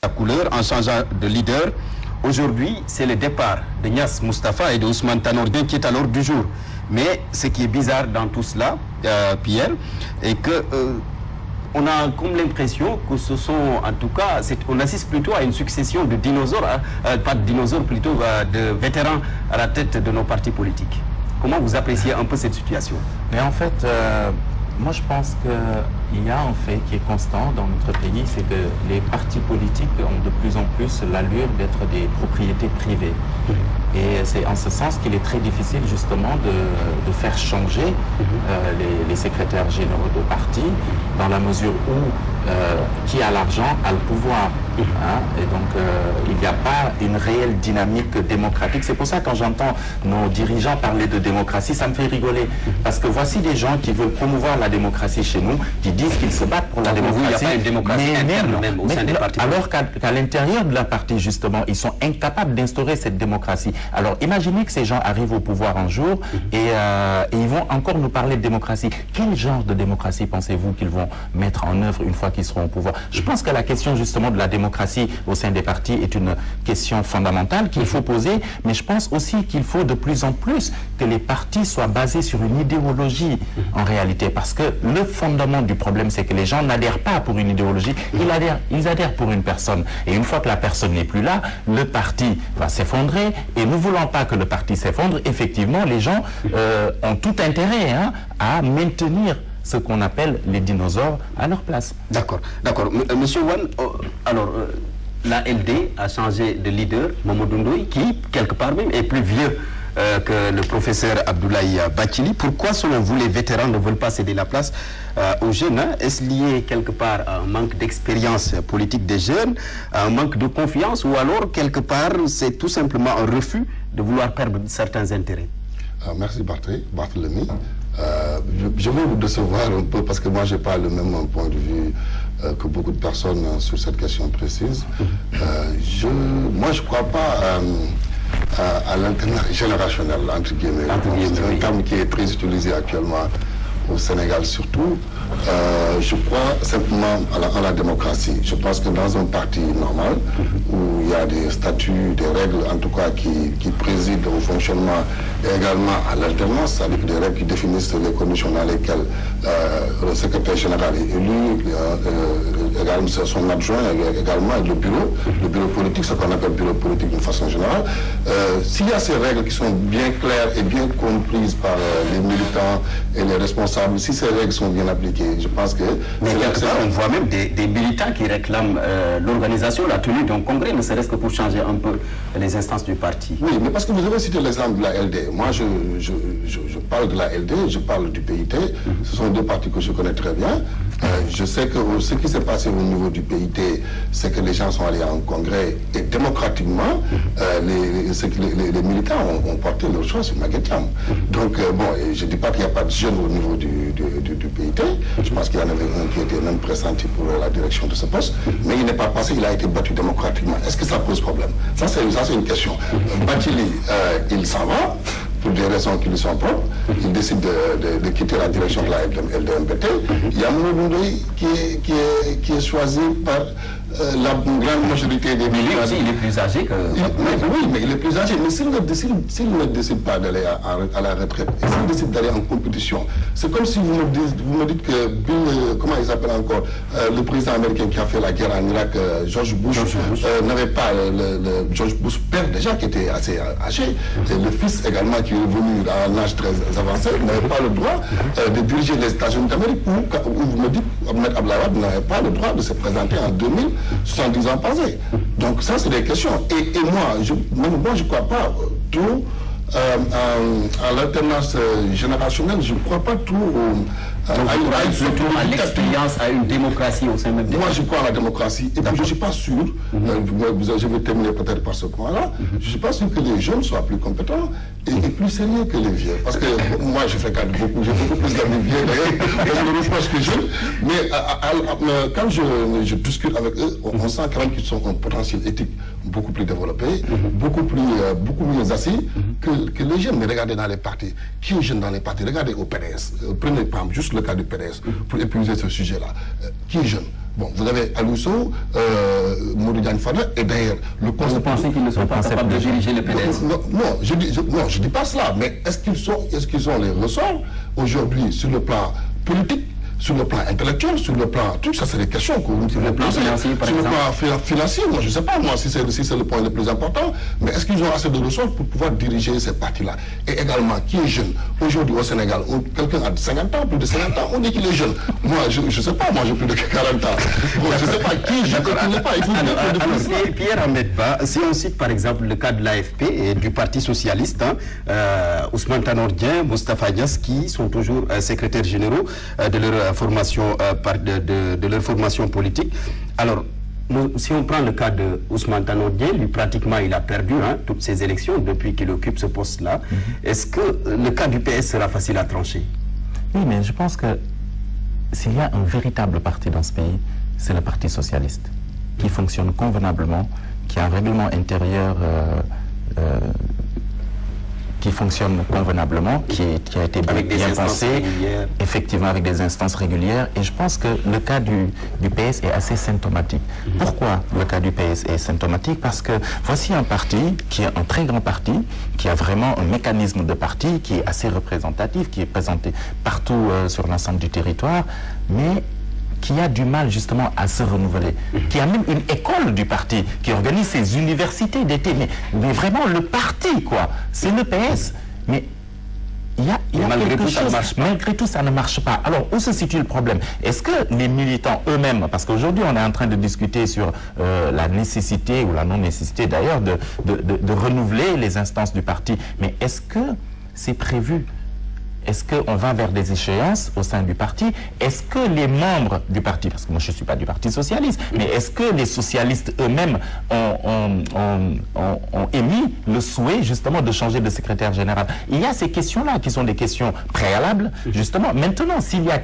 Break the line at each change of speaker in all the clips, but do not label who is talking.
la couleur en changeant de leader. Aujourd'hui, c'est le départ de Niass Moustapha et de Ousmane Tanor Dieng qui est à l'ordre du jour. Mais ce qui est bizarre dans tout cela, Pierre, est que on a comme l'impression que ce sont, en tout cas, on assiste plutôt à une succession de dinosaures, pas de dinosaures, plutôt de vétérans à la tête de nos partis politiques. Comment vous appréciez un peu cette situation?
Mais en fait, moi je pense qu'il y a un fait qui est constant dans notre pays, c'est que les partis politiques ont de plus en plus l'allure d'être des propriétés privées. Et c'est en ce sens qu'il est très difficile justement de faire changer les secrétaires généraux de partis, dans la mesure où qui a l'argent a le pouvoir. Et donc il n'y a pas une réelle dynamique démocratique. C'est pour ça que quand j'entends nos dirigeants parler de démocratie, ça me fait rigoler. Parce que voici des gens qui veulent promouvoir la démocratie chez nous, qui disent qu'ils se battent pour la démocratie.
Il n'y a pas une démocratie interne même au sein des partis.
Alors qu'à l'intérieur de la partie, justement, ils sont incapables d'instaurer cette démocratie. Alors imaginez que ces gens arrivent au pouvoir un jour et ils vont encore nous parler de démocratie. Quel genre de démocratie pensez-vous qu'ils vont mettre en œuvre une fois qu'ils seront au pouvoir? Je pense que la question justement de la démocratie au sein des partis est une question fondamentale qu'il faut poser, mais je pense aussi qu'il faut de plus en plus que les partis soient basés sur une idéologie en réalité, parce que le fondement du problème, c'est que les gens n'adhèrent pas pour une idéologie, ils adhèrent pour une personne. Et une fois que la personne n'est plus là, le parti va s'effondrer, et ne voulant pas que le parti s'effondre, effectivement, les gens ont tout intérêt à maintenir ce qu'on appelle les dinosaures à leur place.
D'accord, d'accord. Monsieur Wan, alors, la LD a changé de leader, Mamadou Ndoye, qui, quelque part même, est plus vieux que le professeur Abdoulaye Bathily. Pourquoi, selon vous, les vétérans ne veulent pas céder la place aux jeunes? Est-ce lié quelque part à un manque d'expérience politique des jeunes, à un manque de confiance, ou alors, quelque part, c'est tout simplement un refus de vouloir perdre certains intérêts?
Merci Barthélemy. Je vais vous décevoir un peu parce que moi, je n'ai pas le même point de vue que beaucoup de personnes sur cette question précise. Moi, je ne crois pas à l'internat générationnel, entre guillemets. C'est un terme qui est très utilisé actuellement au Sénégal surtout. Je crois simplement à la démocratie. Je pense que dans un parti normal, où il y a des statuts, des règles en tout cas qui président au fonctionnement et également à l'alternance, c'est-à-dire des règles qui définissent les conditions dans lesquelles le secrétaire général est élu, également son adjoint, également le bureau politique, ce qu'on appelle bureau politique d'une façon générale. S'il y a ces règles qui sont bien claires et bien comprises par les militants et les responsables, si ces règles sont bien appliquées, je pense que...
Mais quelque part, on voit même des militants qui réclament l'organisation, la tenue d'un congrès, ne serait-ce que pour changer un peu les instances du parti.
Oui, mais parce que vous avez cité l'exemple de la LD. Moi, je parle de la LD, je parle du PIT. Ce sont deux partis que je connais très bien. Je sais que ce qui s'est passé au niveau du PIT, c'est que les gens sont allés en congrès et démocratiquement, les militants ont porté leur choix sur Maguette Thiam. Donc, bon, je ne dis pas qu'il n'y a pas de jeunes au niveau du PIT. Je pense qu'il y en avait un qui était même pressenti pour la direction de ce poste, mais il n'est pas passé, il a été battu démocratiquement. Est-ce que ça pose problème? Ça, c'est une question. Bathily, il s'en va pour des raisons qui lui sont propres. Il décide de quitter la direction de la LDMPT. Il y a Mamadou Ndoye qui est choisi par la grande majorité des militants.
Aussi, il est plus âgé que...
Oui, mais il est plus âgé. Mais s'il ne décide pas d'aller à la retraite, et s'il décide d'aller en compétition, c'est comme si vous me dites que Bill, comment il s'appelle encore, le président américain qui a fait la guerre en Irak, George Bush, n'avait pas, George Bush père déjà qui était assez âgé, et le fils également qui est venu à un âge très avancé, n'avait pas le droit de diriger les États-Unis d'Amérique, ou vous me dites, Ahmed Abdallah n'avait pas le droit de se présenter en 2000, 70 ans passés. Donc ça, c'est des questions. Et moi, je ne crois pas trop à l'alternance générationnelle. Je ne crois pas trop
à l'expérience, à une démocratie au sein même des...
Moi, je crois à la démocratie. Et puis, je ne suis pas sûr, je vais terminer peut-être par ce point-là, je ne suis pas sûr que les jeunes soient plus compétents et plus sérieux que les vieux. Parce que moi, je fréquente beaucoup, j'ai beaucoup plus d'amis vieux d'ailleurs, je me reproche que jeunes. Mais quand je discute avec eux, on sent quand même qu'ils ont un potentiel éthique beaucoup plus développé, beaucoup mieux assis que les jeunes. Mais regardez dans les partis, qui est jeune dans les partis? Regardez au PDS. Prenez par exemple juste le cas du PDS pour épuiser ce sujet-là. Qui est jeune? Bon, vous avez Alousso, Modou Diagne Fada, et d'ailleurs le
Vous pensez qu'ils ne sont pas capables de diriger le PDS?
Non, je dis pas cela, mais est-ce qu'ils ont les ressorts aujourd'hui sur le plan politique, sur le plan intellectuel, sur le plan... Tout ça, c'est des questions que
sur le plan financier, par exemple.
Sur le plan financier, moi, je ne sais pas, moi, si c'est le point le plus important, mais est-ce qu'ils ont assez de ressources pour pouvoir diriger ces partis-là? Et également, qui est jeune? Aujourd'hui, au Sénégal, quelqu'un a 50 ans, plus de 50 ans, on dit qu'il est jeune. Moi, je ne sais pas, moi, j'ai plus de 40 ans. Bon, je ne sais pas qui est jeune et qui n'est pas. Il faut
alors, Pierre Ahmed Ba, si on cite par exemple le cas de l'AFP et du Parti Socialiste, Ousmane Tanor Dieng, Moustapha Niasse, qui sont toujours secrétaires généraux de leur formation de leur formation politique. Alors, si on prend le cas de Ousmane Tanor Dieng, lui pratiquement il a perdu toutes ses élections depuis qu'il occupe ce poste-là. Est-ce que le cas du PS sera facile à trancher?
Oui, mais je pense que s'il y a un véritable parti dans ce pays, c'est le Parti Socialiste, qui fonctionne convenablement, qui a un règlement intérieur qui fonctionne convenablement, qui a été bien pensé, effectivement avec des instances régulières. Et je pense que le cas du PS est assez symptomatique. Pourquoi le cas du PS est symptomatique? Parce que voici un parti qui est un très grand parti, qui a vraiment un mécanisme de parti qui est assez représentatif, qui est présenté partout sur l'ensemble du territoire, mais qui a du mal justement à se renouveler, qui a même une école du parti, qui organise ses universités d'été, mais vraiment le parti, quoi, c'est le PS, mais il y a
malgré
quelque
tout,
chose, malgré tout ça ne marche pas. Alors où se situe le problème? Est-ce que les militants eux-mêmes, parce qu'aujourd'hui on est en train de discuter sur la nécessité ou la non-nécessité d'ailleurs de renouveler les instances du parti, mais est-ce que c'est prévu? Est-ce qu'on va vers des échéances au sein du parti? Est-ce que les membres du parti, parce que moi je ne suis pas du Parti Socialiste, mais est-ce que les socialistes eux-mêmes ont émis le souhait justement de changer de secrétaire général? Il y a ces questions-là qui sont des questions préalables, justement. Maintenant, s'il y a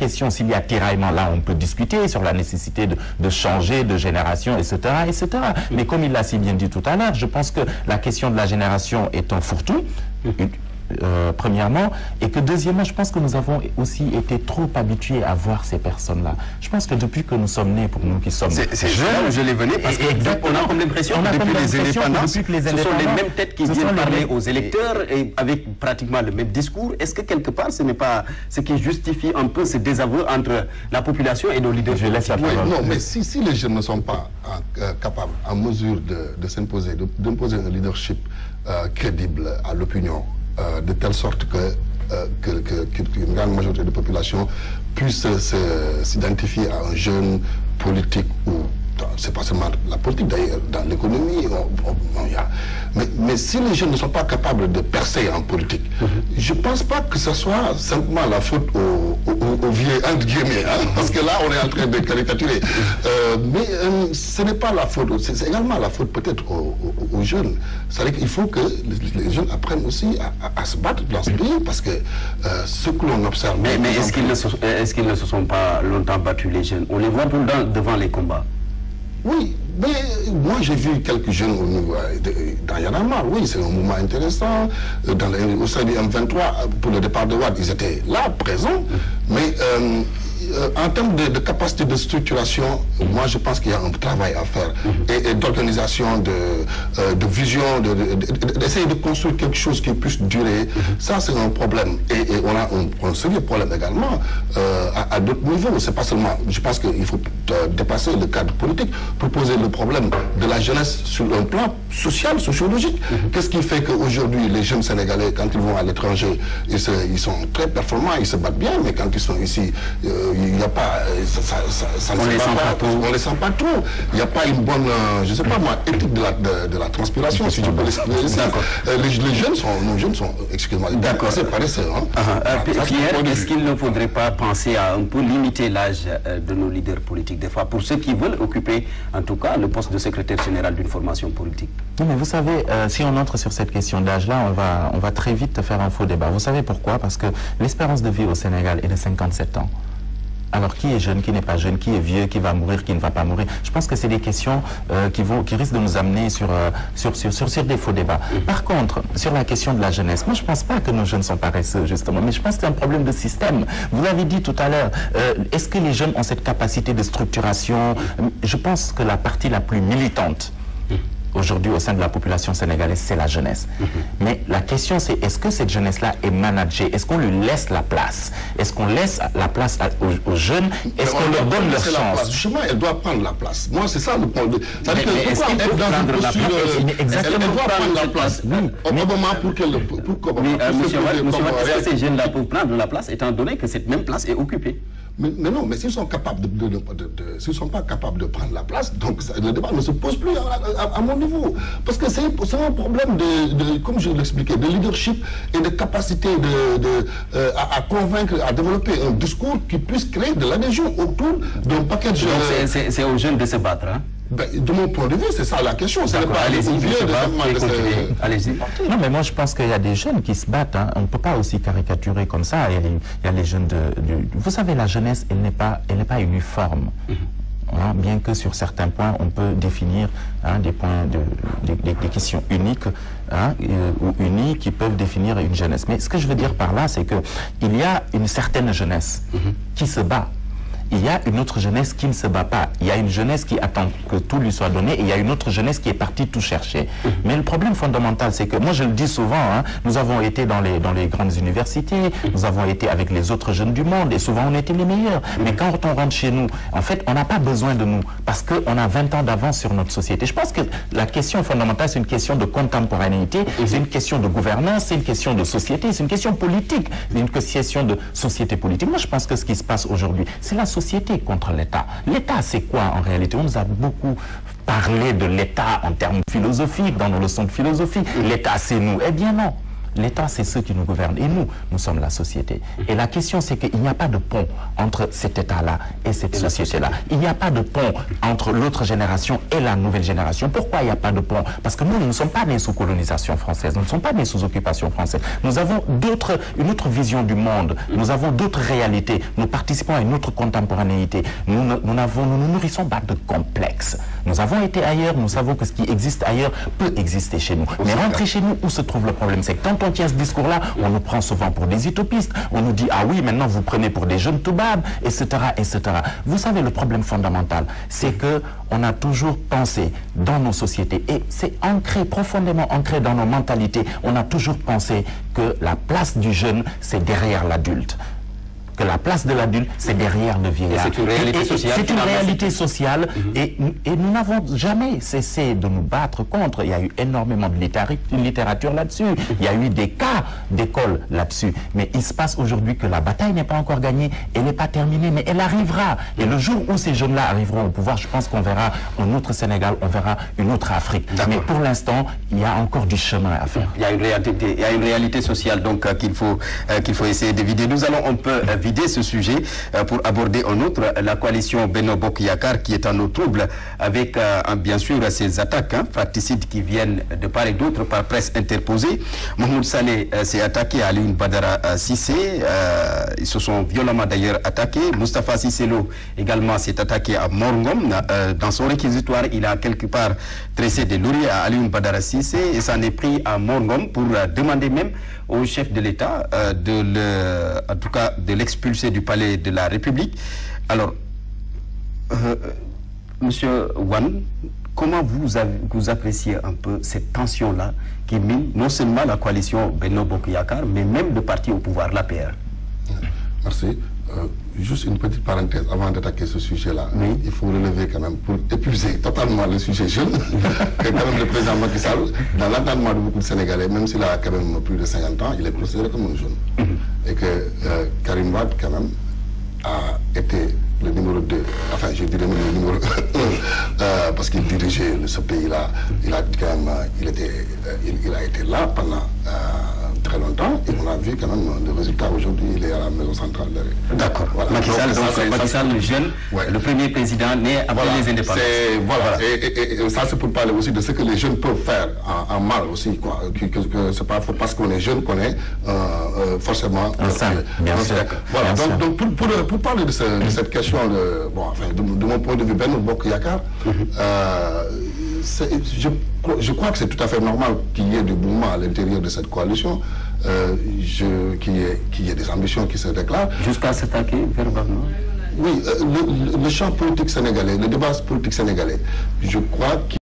tiraillement, là on peut discuter sur la nécessité de changer de génération, etc., etc. Mais comme il l'a si bien dit tout à l'heure, je pense que la question de la génération est un fourre-tout. Premièrement, et que deuxièmement, je pense que nous avons aussi été trop habitués à voir ces personnes-là. Je pense que depuis que nous sommes nés, pour nous qui sommes
jeunes, je l'ai venu parce qu'on a comme l'impression que depuis les indépendances, ce sont les mêmes têtes qui viennent parler aux électeurs et avec pratiquement le même discours. Est-ce que quelque part, ce n'est pas ce qui justifie un peu ce désaveu entre la population et nos leaders?
Je laisse la parole. Non, mais si les jeunes ne sont pas capables, en mesure de s'imposer, d'imposer un leadership crédible à l'opinion, de telle sorte qu'une grande majorité de la population puisse s'identifier à un jeune politique ou c'est pas seulement la politique d'ailleurs, dans l'économie, mais si les jeunes ne sont pas capables de percer en politique, je ne pense pas que ce soit simplement la faute aux vieux, entre guillemets, parce que là on est en train de caricaturer. Mais ce n'est pas la faute, c'est également la faute peut-être aux jeunes. C'est-à-dire qu'il faut que les jeunes apprennent aussi à se battre dans ce pays, parce que ce que l'on observe...
Mais est-ce qu'ils ne se sont pas longtemps battus, les jeunes? On les voit tout le temps devant les combats.
Oui, mais moi j'ai vu quelques jeunes au niveau dans Y'en a marre. Oui, c'est un mouvement intéressant. Au sein du M23, pour le départ de Wade, ils étaient là, présents. Mais en termes de capacité de structuration, moi je pense qu'il y a un travail à faire. Et d'organisation, de vision, d'essayer de construire quelque chose qui puisse durer. Ça c'est un problème. Et on a un sérieux problème également à d'autres niveaux. C'est pas seulement, je pense qu'il faut dépasser le cadre politique pour poser le problème de la jeunesse sur un plan social, sociologique. Qu'est-ce qui fait qu'aujourd'hui les jeunes Sénégalais, quand ils vont à l'étranger, ils sont très performants, ils se battent bien, mais quand ils sont ici, il n'y a pas, on les sent pas trop. Il n'y a pas une bonne, je sais pas moi, éthique de la transpiration, si je peux l'expliquer ici. Nos jeunes sont, excuse-moi, c'est paresseux.
Pierre, est-ce qu'il ne faudrait pas penser à un peu limiter l'âge de nos leaders politiques, des fois, pour ceux qui veulent occuper, en tout cas, le poste de secrétaire général d'une formation politique?
Non, mais vous savez, si on entre sur cette question d'âge-là, on va très vite faire un faux débat. Vous savez pourquoi? Parce que l'espérance de vie au Sénégal est de 57 ans. Alors, qui est jeune, qui n'est pas jeune, qui est vieux, qui va mourir, qui ne va pas mourir? Je pense que c'est des questions qui risquent de nous amener sur des faux débats. Par contre, sur la question de la jeunesse, moi je ne pense pas que nos jeunes sont paresseux, justement, mais je pense que c'est un problème de système. Vous l'avez dit tout à l'heure, est-ce que les jeunes ont cette capacité de structuration? Je pense que la partie la plus militante aujourd'hui au sein de la population sénégalaise, c'est la jeunesse. Mais la question c'est, est-ce que cette jeunesse-là est managée? Est-ce qu'on lui laisse la place? Est-ce qu'on laisse la place aux jeunes? Est-ce qu'on leur donne leur chance?
Justement, elle doit prendre la place. Moi, c'est ça le point.
Est-ce qu'il faut prendre la place?
Elle doit prendre la place. Au moment pour qu'elle...
Monsieur, est-ce que ces jeunes-là peuvent prendre la place, étant donné que cette même place est occupée?
Mais non, mais s'ils sont capables s'ils sont pas capables de prendre la place, donc le débat ne se pose plus à mon niveau. Parce que c'est un problème comme je l'expliquais, de leadership et de capacité à convaincre, à développer un discours qui puisse créer de l'adhésion autour d'un paquet de jeunes.
Donc c'est aux jeunes de se battre, hein?
De mon point de vue, c'est ça la question. Ce n'est pas
allez-y.
Non, mais moi je pense qu'il y a des jeunes qui se battent. Hein. On ne peut pas aussi caricaturer comme ça. Il y a les jeunes Vous savez, la jeunesse, elle n'est pas uniforme. Hein, bien que sur certains points, on peut définir des points des questions uniques ou unies qui peuvent définir une jeunesse. Mais ce que je veux dire par là, c'est qu'il y a une certaine jeunesse qui se bat. Il y a une autre jeunesse qui ne se bat pas. Il y a une jeunesse qui attend que tout lui soit donné et il y a une autre jeunesse qui est partie tout chercher. Mais le problème fondamental, c'est que, moi je le dis souvent, nous avons été dans les grandes universités, nous avons été avec les autres jeunes du monde et souvent on était les meilleurs. Mais quand on rentre chez nous, en fait, on n'a pas besoin de nous parce qu'on a 20 ans d'avance sur notre société. Je pense que la question fondamentale, c'est une question de contemporanéité, c'est une question de gouvernance, c'est une question de société, c'est une question politique, c'est une question de société politique. Moi je pense que ce qui se passe aujourd'hui, c'est la société contre l'État. L'État, c'est quoi en réalité? On nous a beaucoup parlé de l'État en termes philosophiques, dans nos leçons de philosophie. L'État, c'est nous. Eh bien non. L'État, c'est ceux qui nous gouvernent. Et nous sommes la société. Et la question, c'est qu'il n'y a pas de pont entre cet État-là et cette société-là. Il n'y a pas de pont entre l'autre génération et la nouvelle génération. Pourquoi il n'y a pas de pont? Parce que nous ne sommes pas nés sous colonisation française. Nous ne sommes pas nés sous occupation française. Nous avons une autre vision du monde. Nous avons d'autres réalités. Nous participons à une autre contemporanéité. Nous nous nourrissons pas de complexes. Nous avons été ailleurs. Nous savons que ce qui existe ailleurs peut exister chez nous. Mais rentrer chez nous, où se trouve le problème? C'est que quand on tient ce discours-là, on nous prend souvent pour des utopistes. On nous dit, ah oui, maintenant vous prenez pour des jeunes toubabs, etc., etc. Vous savez, le problème fondamental, c'est que on a toujours pensé dans nos sociétés, et c'est ancré, profondément ancré dans nos mentalités, on a toujours pensé que la place du jeune, c'est derrière l'adulte. Que la place de l'adulte, c'est derrière le vieillard.
C'est une réalité sociale.
C'est une réalité sociale et nous n'avons jamais cessé de nous battre contre. Il y a eu énormément de littérature là-dessus. Il y a eu des cas d'école là-dessus. Mais il se passe aujourd'hui que la bataille n'est pas encore gagnée, elle n'est pas terminée, mais elle arrivera. Et le jour où ces jeunes-là arriveront au pouvoir, je pense qu'on verra un autre Sénégal, on verra une autre Afrique. Mais pour l'instant, il y a encore du chemin à faire.
Il y a une réalité sociale donc qu'il faut essayer de vider. Nous allons un peu vider ce sujet pour aborder un autre, la coalition Benno Bokk Yakaar qui est en eau trouble avec bien sûr ces attaques fratricides qui viennent de part et d'autre par presse interposée. Mahmoud Saleh s'est attaqué à Alioune Badara Cissé, ils se sont violemment d'ailleurs attaqués. Moustapha Cissé Lo également s'est attaqué à Mor Ngom. Dans son réquisitoire, il a quelque part tressé des lauriers à Alioune Badara Cissé et s'en est pris à Mor Ngom pour demander même au chef de l'État en tout cas de l'expulser du palais de la République. Alors, Monsieur Wane, comment vous appréciez un peu cette tension-là qui mine non seulement la coalition Benno Bokk Yakaar, mais même le parti au pouvoir, l'APR?
Merci. Juste une petite parenthèse avant d'attaquer ce sujet-là. Oui. Il faut relever quand même, pour épuiser totalement le sujet jeune, que quand même le président Macky Sall, dans l'entendement de beaucoup de Sénégalais, même s'il a quand même plus de 50 ans, il est considéré comme un jeune. Et que Karim Wade, quand même, a été le numéro 2, enfin je dirais même le numéro 1, parce qu'il dirigeait ce pays-là. Il a quand même, il a été là pendant très longtemps et on a vu quand même le résultat aujourd'hui, il est à la maison centrale de
D'accord.
Voilà.
Macky Sall, donc, Macky Sall, le jeune, le premier président né après les indépendances.
Voilà. Et ça, c'est pour parler aussi de ce que les jeunes peuvent faire en mal aussi, quoi. Que c'est pas parce qu'on est jeune qu'on est forcément...
Bien sûr.
Voilà. Donc pour parler de cette question, de mon point de vue, Benno Bokk Yakaar, je crois que c'est tout à fait normal qu'il y ait du mouvement à l'intérieur de cette coalition, qu'il y ait des ambitions qui se déclarent.
Jusqu'à s'attaquer verbalement.
Oui, le champ politique sénégalais, le débat politique sénégalais, je crois qu'il